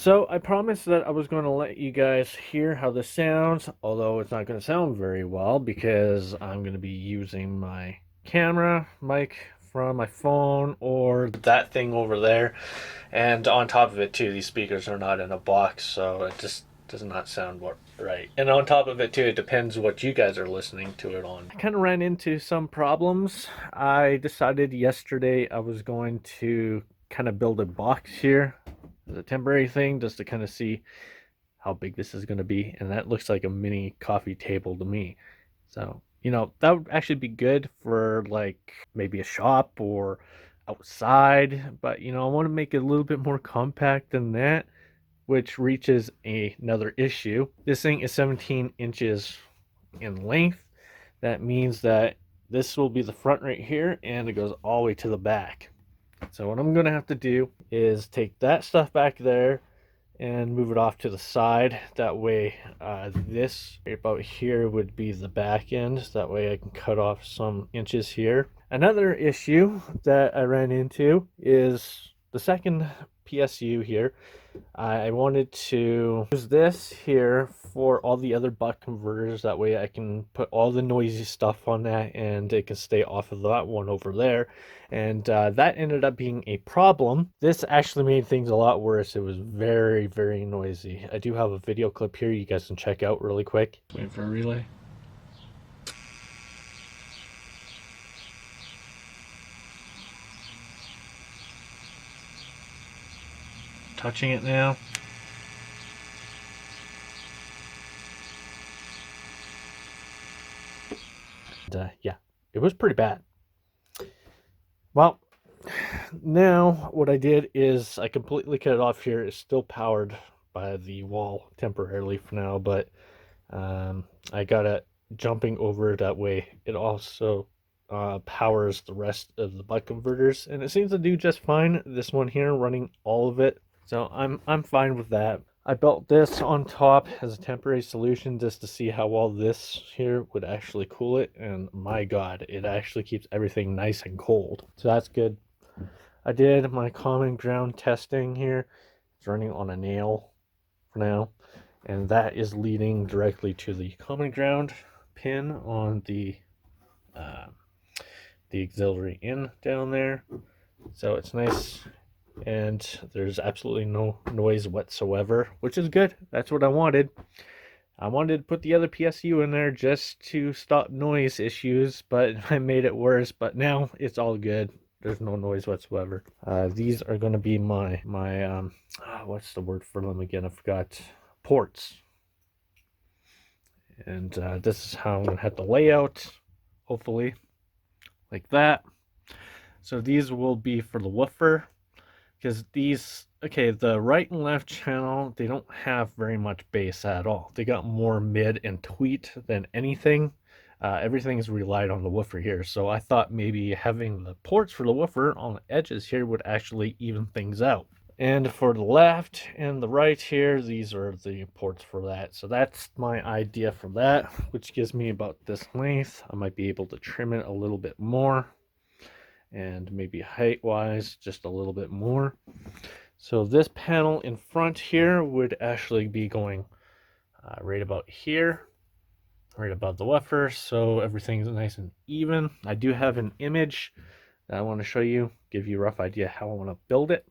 So I promised that I was going to let you guys hear how this sounds, although it's not going to sound very well because I'm going to be using my camera mic from my phone or that thing over there. And on top of it too, these speakers are not in a box, so it just does not sound right. And on top of it too, it depends what you guys are listening to it on. I kind of ran into some problems. I decided yesterday I was going to kind of build a box here as a temporary thing just to kind of see how big this is going to be. And that looks like a mini coffee table to me. So, that would actually be good for like maybe a shop or outside. But, I want to make it a little bit more compact than that, which reaches another issue. This thing is 17 inches in length. That means that this will be the front right here and it goes all the way to the back. So what I'm going to have to do is take that stuff back there and move it off to the side. That way, this about here would be the back end. That way I can cut off some inches here. Another issue that I ran into is the second PSU here. I wanted to use this here for all the other buck converters. That way I can put all the noisy stuff on that and it can stay off of that one over there. And that ended up being a problem. This actually made things a lot worse. It was very, very noisy. I do have a video clip here you guys can check out really quick. Wait for a relay. Touching it now. And, yeah, it was pretty bad. Well, now what I did is I completely cut it off here. It's still powered by the wall temporarily for now, but I got it jumping over that way. It also powers the rest of the buck converters, and it seems to do just fine. This one here running all of it, so I'm fine with that. I built this on top as a temporary solution just to see how well this here would actually cool it, and my god, it actually keeps everything nice and cold, so that's good. I did my common ground testing here. It's running on a nail for now, and that is leading directly to the common ground pin on uh, the auxiliary in down there. So it's nice, and there's absolutely no noise whatsoever, which is good. That's what I wanted. I wanted to put the other PSU in there just to stop noise issues, but I made it worse. But now it's all good. There's no noise whatsoever. These are going to be my what's the word for them again? I forgot. Ports. And this is how I'm going to have the layout, hopefully, like that. So these will be for the woofer, because these, okay, the right and left channel, they don't have very much bass at all. They got more mid and tweet than anything. Everything is relied on the woofer here. So I thought maybe having the ports for the woofer on the edges here would actually even things out. And for the left and the right here, these are the ports for that. So that's my idea for that, which gives me about this length. I might be able to trim it a little bit more, and maybe height-wise, just a little bit more. So this panel in front here would actually be going right about here, right above the woofer, so everything's nice and even. I do have an image that I want to show you, give you a rough idea how I want to build it.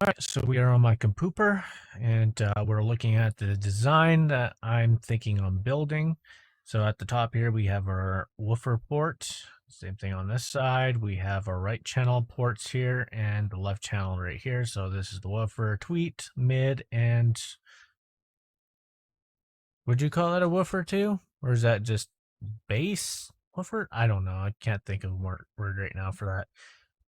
All right, so we are on my computer, and we're looking at the design that I'm thinking on building. So at the top here, we have our woofer port. Same thing on this side. We have our right channel ports here and the left channel right here. So this is the woofer, tweet, mid, and would you call it a woofer too? Or is that just bass woofer? I don't know. I can't think of a word right now for that.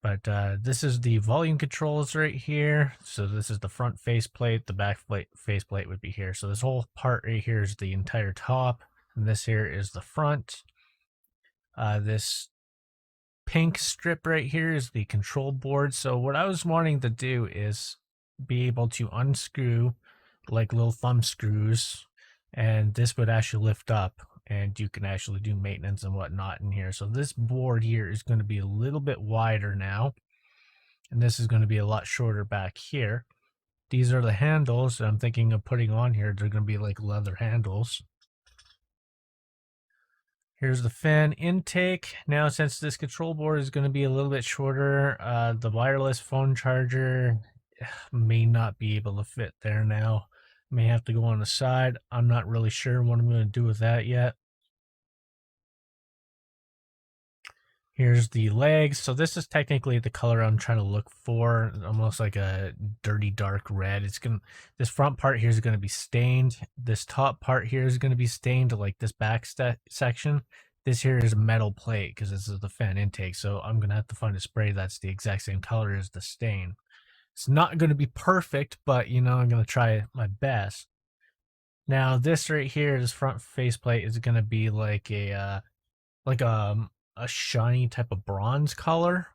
But this is the volume controls right here. So this is the front faceplate. The back faceplate would be here. So this whole part right here is the entire top. And this here is the front. This pink strip right here is the control board. So what I was wanting to do is be able to unscrew like little thumb screws, and this would actually lift up and you can actually do maintenance and whatnot in here. So this board here is going to be a little bit wider now, and this is going to be a lot shorter back here. These are the handles I'm thinking of putting on here. They're going to be like leather handles. Here's the fan intake. Now, since this control board is going to be a little bit shorter, the wireless phone charger may not be able to fit there now. May have to go on the side. I'm not really sure what I'm going to do with that yet. Here's the legs. So this is technically the color I'm trying to look for, almost like a dirty dark red. This front part here is going to be stained. This top part here is going to be stained, like this back section. This here is a metal plate because this is the fan intake. So I'm going to have to find a spray that's the exact same color as the stain. It's not going to be perfect, but I'm going to try my best. Now this right here, this front faceplate is going to be like a shiny type of bronze color.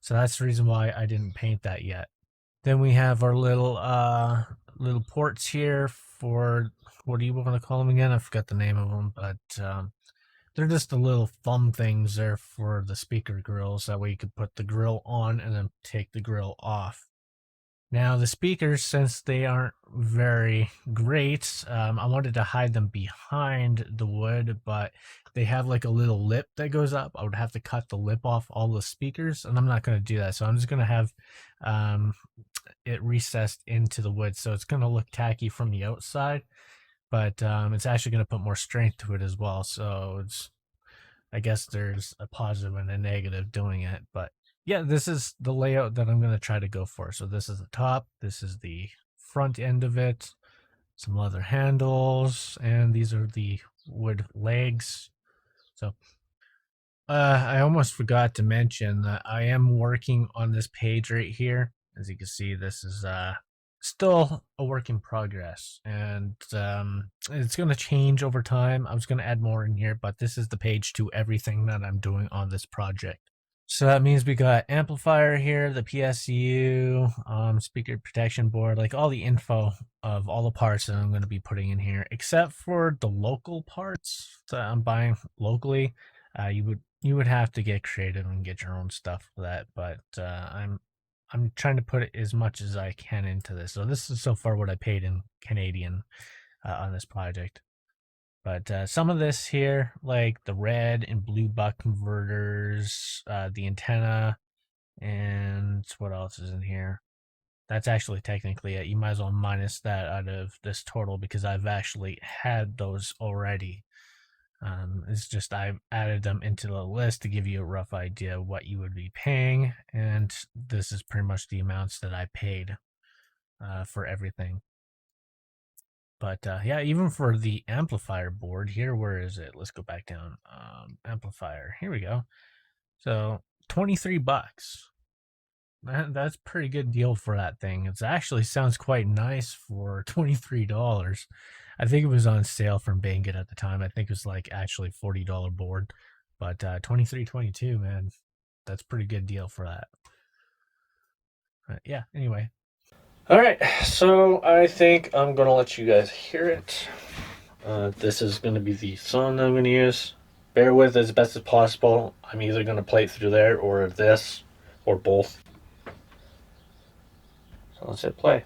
So that's the reason why I didn't paint that yet. Then we have our little ports here for, what do you want to call them again? I forgot the name of them, but they're just the little thumb things there for the speaker grills. That way you could put the grill on and then take the grill off. Now the speakers, since they aren't very great, I wanted to hide them behind the wood, but they have like a little lip that goes up. I would have to cut the lip off all the speakers, and I'm not going to do that. So I'm just going to have it recessed into the wood. So it's going to look tacky from the outside, but it's actually going to put more strength to it as well. So I guess there's a positive and a negative doing it, but yeah, this is the layout that I'm going to try to go for. So this is the top, this is the front end of it, some leather handles, and these are the wood legs. So I almost forgot to mention that I am working on this page right here. As you can see, this is still a work in progress, and it's going to change over time. I was going to add more in here, but this is the page to everything that I'm doing on this project. So that means we got amplifier here, the PSU, speaker protection board, like all the info of all the parts that I'm going to be putting in here, except for the local parts that I'm buying locally. You would have to get creative and get your own stuff for that, but I'm trying to put as much as I can into this. So this is so far what I paid in Canadian on this project. But some of this here, like the red and blue buck converters, the antenna, and what else is in here? That's actually technically it. You might as well minus that out of this total because I've actually had those already. It's just I've added them into the list to give you a rough idea of what you would be paying, and this is pretty much the amounts that I paid for everything. But yeah, even for the amplifier board here, where is it? Let's go back down. Amplifier, here we go. So 23 bucks. That's a pretty good deal for that thing. It actually sounds quite nice for $23. I think it was on sale from Banggood at the time. I think it was like actually $40 board, but $23.22, man, that's a pretty good deal for that. Yeah, anyway. All right, so I think I'm going to let you guys hear it. This is going to be the song that I'm going to use. Bear with as best as possible. I'm either going to play it through there or this, or both. So let's hit play.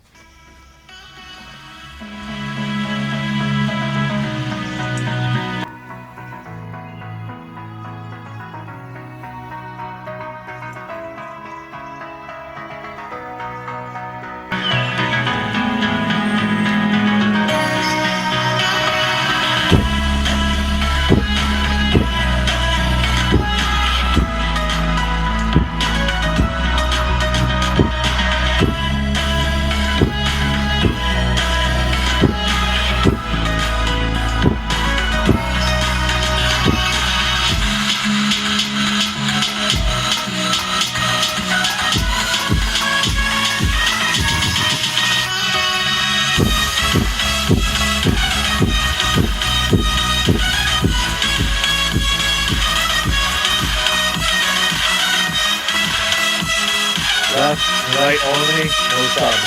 Left, right only, no sub.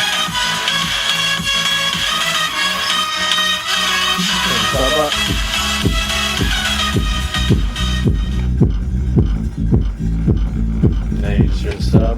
Sub up. Now you just sub.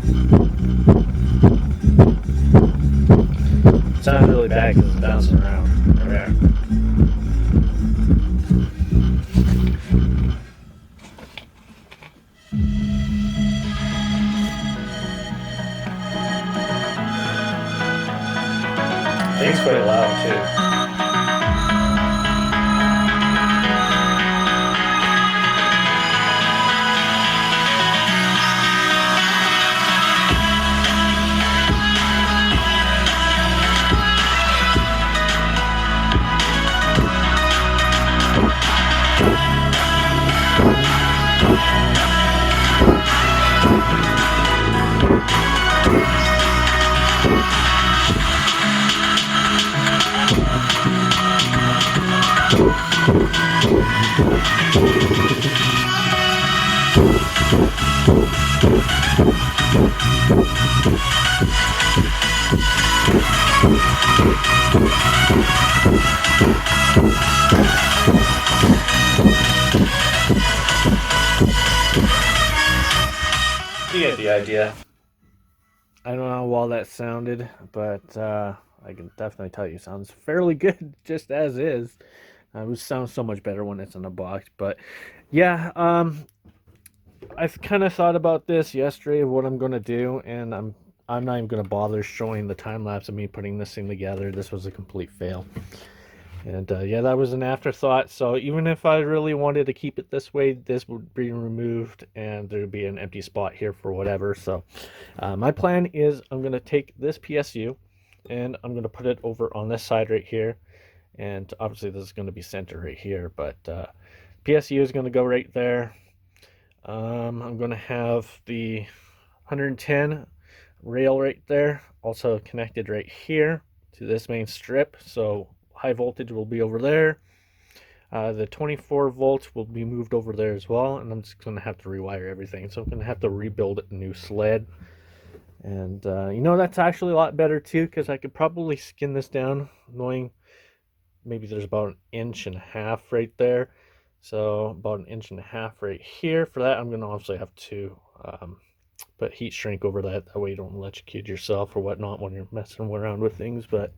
You get the idea. I don't know how well that sounded, but I can definitely tell you it sounds fairly good just as is. It would sound so much better when it's in a box. But yeah, I've kind of thought about this yesterday of what I'm gonna do, and I'm not even gonna bother showing the time lapse of me putting this thing together. This was a complete fail. And yeah, that was an afterthought. So even if I really wanted to keep it this way, this would be removed and there'd be an empty spot here for whatever. So my plan is I'm going to take this PSU and I'm going to put it over on this side right here. And obviously this is going to be center right here, but PSU is going to go right there. I'm going to have the 110 rail right there, also connected right here to this main strip. So high voltage will be over there. The 24 volts will be moved over there as well, and I'm just going to have to rewire everything. So I'm going to have to rebuild a new sled. And you know, that's actually a lot better too, because I could probably skin this down, knowing maybe there's about an inch and a half right there. So about an inch and a half right here. For that, I'm going to obviously have to put heat shrink over that. That way you don't electrocute yourself or whatnot when you're messing around with things. But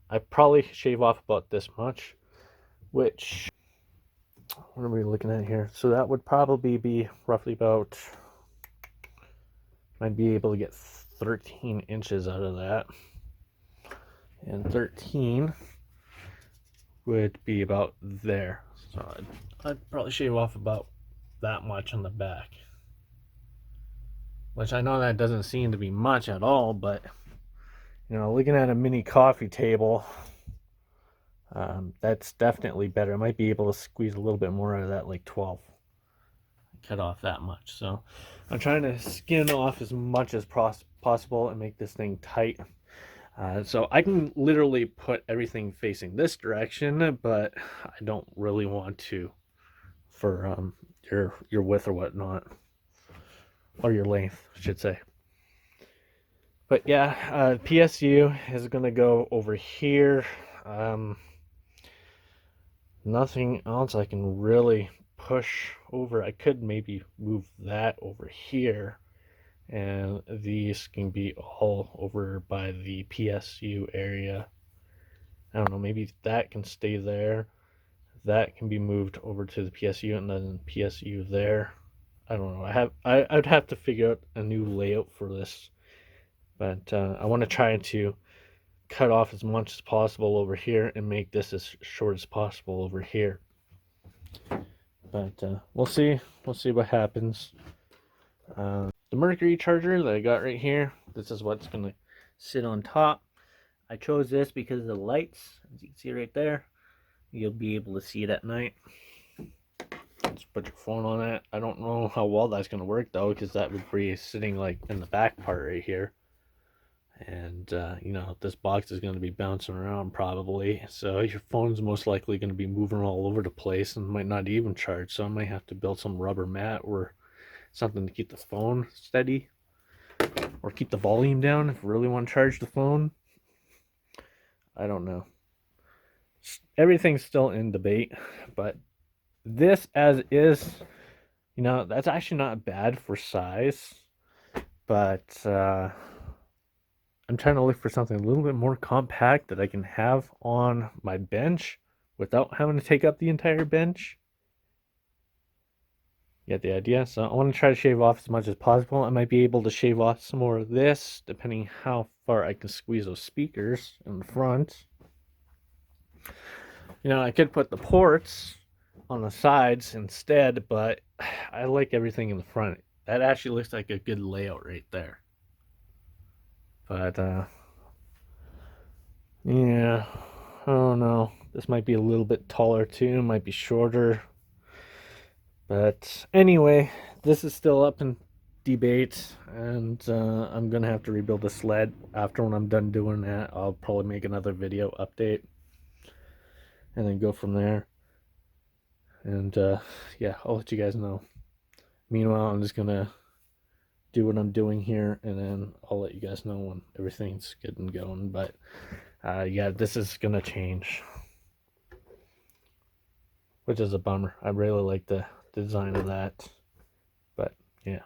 I probably shave off about this much, which, what are we looking at here? So that would probably be roughly about, I'd be able to get 13 inches out of that. And 13 would be about there. So I'd probably shave off about that much on the back. Which I know that doesn't seem to be much at all, but you know, looking at a mini coffee table, that's definitely better. I might be able to squeeze a little bit more out of that, like 12. Cut off that much. So I'm trying to skin off as much as possible and make this thing tight. So I can literally put everything facing this direction, but I don't really want to for your width or whatnot, or your length, I should say. But yeah, PSU is going to go over here. Nothing else I can really push over. I could maybe move that over here, and these can be all over by the PSU area. I don't know, maybe that can stay there. That can be moved over to the PSU, and then PSU there. I don't know. I'd have to figure out a new layout for this, but I want to try to cut off as much as possible over here and make this as short as possible over here. But we'll see what happens. The Mercury charger that I got right here, this is what's gonna sit on top. I chose this because of the lights, as you can see right there. You'll be able to see it at night. Just put your phone on it. I don't know how well that's gonna work though, because that would be sitting like in the back part right here. And you know, this box is going to be bouncing around probably, so your phone's most likely going to be moving all over the place and might not even charge. So I might have to build some rubber mat or something to keep the phone steady, or keep the volume down if I really want to charge the phone. I don't know. Everything's still in debate, but this as is, you know, that's actually not bad for size, but I'm trying to look for something a little bit more compact that I can have on my bench without having to take up the entire bench. You get the idea? So I want to try to shave off as much as possible. I might be able to shave off some more of this, depending how far I can squeeze those speakers in the front. You know, I could put the ports on the sides instead, but I like everything in the front. That actually looks like a good layout right there. But yeah, I don't know. This might be a little bit taller too, might be shorter. But anyway, this is still up in debate, and I'm gonna have to rebuild the sled. After when I'm done doing that, I'll probably make another video update and then go from there. And yeah, I'll let you guys know. Meanwhile, I'm just gonna do what I'm doing here, and then I'll let you guys know when everything's good and going. But yeah, this is gonna change, which is a bummer. I really like the design of that, but yeah.